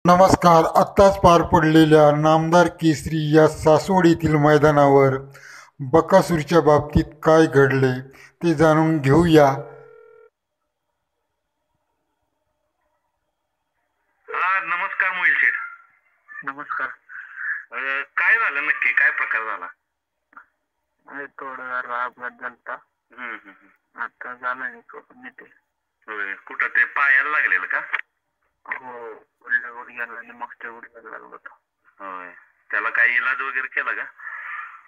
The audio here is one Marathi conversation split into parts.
नमस्कार. आत्ताच पार पडलेल्या नामदार केसरी या सासवड येथील मैदानावर बकासूरच्या बाबतीत काय घडले ते जाणून घेऊया. नमस्कार मोहिल शेठ. नमस्कार. काय झालं नक्की, काय प्रकार झाला? थोडं अपघात झालता. आता झालं नीट. होय, कुठं ते पायाला लागलेलं का? हो, उलट्या गुडघ्याला आणि मागच्या गुडघ्याला लागलं होतं. होय, त्याला काही इलाज वगैरे केला का?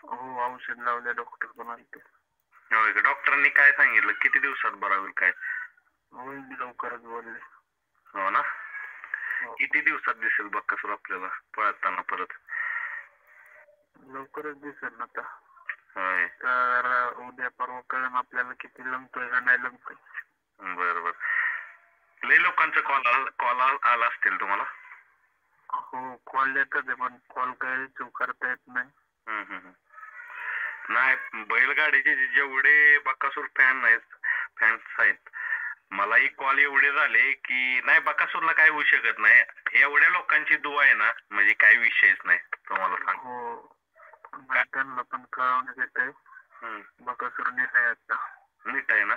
हो, औषध लावले, डॉक्टर पण आलते. होय, डॉक्टरांनी काय सांगितलं, किती दिवसात बरा होईल काय? होईल लवकरच बोलले. हो ना. किती दिवसात दिसेल बक्कासूर आपल्याला पळताना परत? लवकरच दिसेल ना आता. होय, तर उद्या परवा कळण आपल्याला किती लंगतोय का नाही लंगतोय. बरोबर. लय लोकांचा कॉल आला असतील तुम्हाला? हो, कॉल येतात पण कॉल काय रिसिव्ह करता येत नाही. नाही, बैलगाडीचे जेवढे बकासूर फॅन्स आहेत, मलाही कॉल एवढे झाले की नाही, बकासूरला काय होऊ शकत नाही, एवढ्या लोकांची दुआ आहे ना, म्हणजे काही विषयच नाही. तुम्हाला सांग. हो, त्यांना पण कळवण्यात येत आहे. बकासूर नीट आहे आता. नीट आहे ना.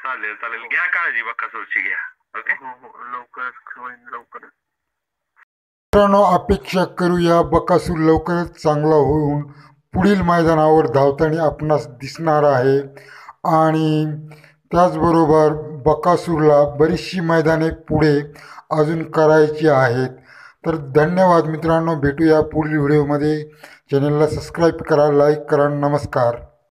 चालेल, घ्या काळजी बकासूरची, घ्या. ओके. हो, लवकरच होईल, लवकरच. मित्रांनो, अपेक्षा करूया बकासूर लवकरच चांगला होऊन पुढील मैदानावर धावताना आपणास दिसणार आहे. आणि त्याचबरोबर बकासूरला बरीचशी मैदाने पुढे अजून करायची आहेत. तर धन्यवाद मित्रांनो, भेटूया पुढील व्हिडिओमध्ये. चॅनलला सबस्क्राईब करा, लाईक करा. नमस्कार.